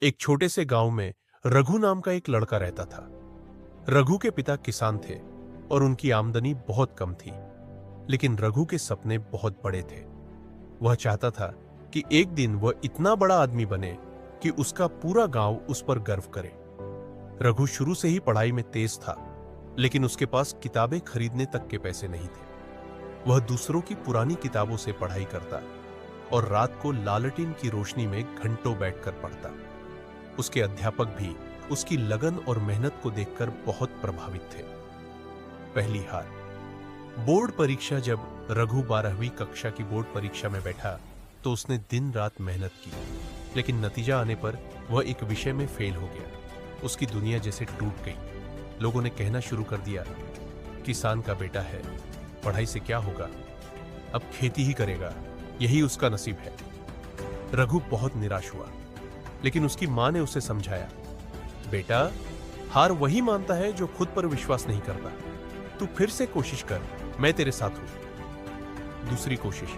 एक छोटे से गांव में रघु नाम का एक लड़का रहता था। रघु के पिता किसान थे और उनकी आमदनी बहुत कम थी। लेकिन रघु के सपने बहुत बड़े थे। वह चाहता था कि एक दिन वह इतना बड़ा आदमी बने कि उसका पूरा गांव उस पर गर्व करे। रघु शुरू से ही पढ़ाई में तेज था, लेकिन उसके पास किताबें खरीदने तक के पैसे नहीं थे। वह दूसरों की पुरानी किताबों से पढ़ाई करता और रात को लालटेन की रोशनी में घंटों बैठकर पढ़ता। उसके अध्यापक भी उसकी लगन और मेहनत को देखकर बहुत प्रभावित थे। पहली हार बोर्ड परीक्षा। जब रघु 12वीं कक्षा की बोर्ड परीक्षा में बैठा तो उसने दिन रात मेहनत की, लेकिन नतीजा आने पर वह एक विषय में फेल हो गया। उसकी दुनिया जैसे टूट गई। लोगों ने कहना शुरू कर दिया, किसान का बेटा है, पढ़ाई से क्या होगा, अब खेती ही करेगा, यही उसका नसीब है। रघु बहुत निराश हुआ, लेकिन उसकी मां ने उसे समझाया, बेटा, हार वही मानता है जो खुद पर विश्वास नहीं करता। तू फिर से कोशिश कर, मैं तेरे साथ हूं। दूसरी कोशिश।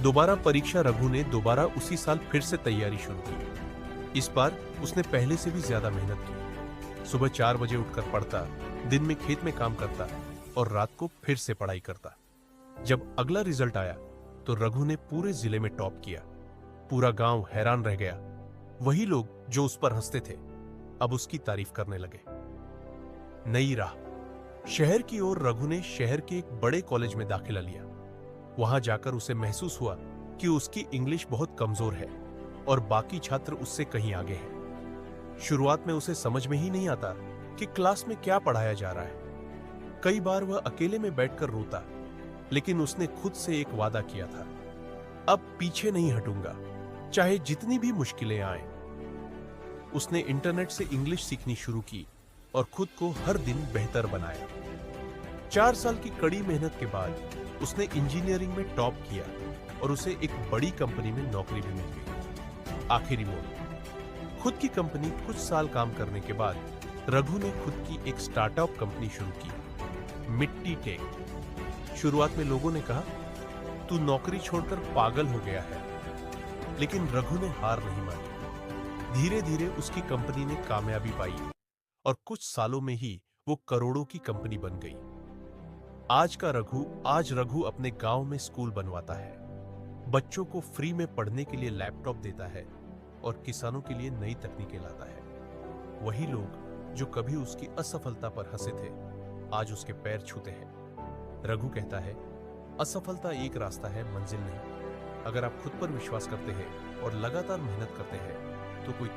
दोबारा परीक्षा। रघु ने दोबारा उसी साल फिर से तैयारी शुरू की। इस बार उसने पहले से भी ज्यादा मेहनत की। सुबह 4 बजे उठकर पढ़ता, दिन में खेत में काम करता और रात को फिर से पढ़ाई करता। जब अगला रिजल्ट आया तो रघु ने पूरे जिले में टॉप किया। पूरा गांव हैरान रह गया। वही लोग जो उस पर हंसते थे अब उसकी तारीफ करने लगे। नई राह। शहर की ओर रघु ने शहर के एक बड़े कॉलेज में दाखिला लिया। वहां जाकर उसे महसूस हुआ कि उसकी इंग्लिश बहुत कमजोर है और बाकी छात्र उससे कहीं आगे हैं। शुरुआत में उसे समझ में ही नहीं आता कि क्लास में क्या पढ़ाया जा रहा है। कई बार वह अकेले में बैठकर रोता, लेकिन उसने खुद से एक वादा किया था, अब पीछे नहीं हटूंगा, चाहे जितनी भी मुश्किलें आएं। उसने इंटरनेट से इंग्लिश सीखनी शुरू की और खुद को हर दिन बेहतर बनाया। 4 साल की कड़ी मेहनत के बाद उसने इंजीनियरिंग में टॉप किया और उसे एक बड़ी कंपनी में नौकरी भी मिल गई। आखिरी मोड़। खुद की कंपनी। कुछ साल काम करने के बाद रघु ने खुद की एक स्टार्टअप कंपनी शुरू की, मिट्टी टेक। शुरुआत में लोगों ने कहा, तू नौकरी छोड़कर पागल हो गया है, लेकिन रघु ने हार नहीं मानी। धीरे धीरे उसकी कंपनी ने कामयाबी पाई और कुछ सालों में ही वो करोड़ों की कंपनी बन गई। आज रघु अपने गांव में स्कूल बनवाता है, बच्चों को फ्री में पढ़ने के लिए लैपटॉप देता है और किसानों के लिए नई तकनीकें लाता है। वही लोग जो कभी उसकी असफलता पर हंसे थे आज उसके पैर छूते हैं। रघु कहता है, असफलता एक रास्ता है, मंजिल नहीं। अगर आप खुद पर विश्वास करते हैं और लगातार मेहनत करते हैं तो कोई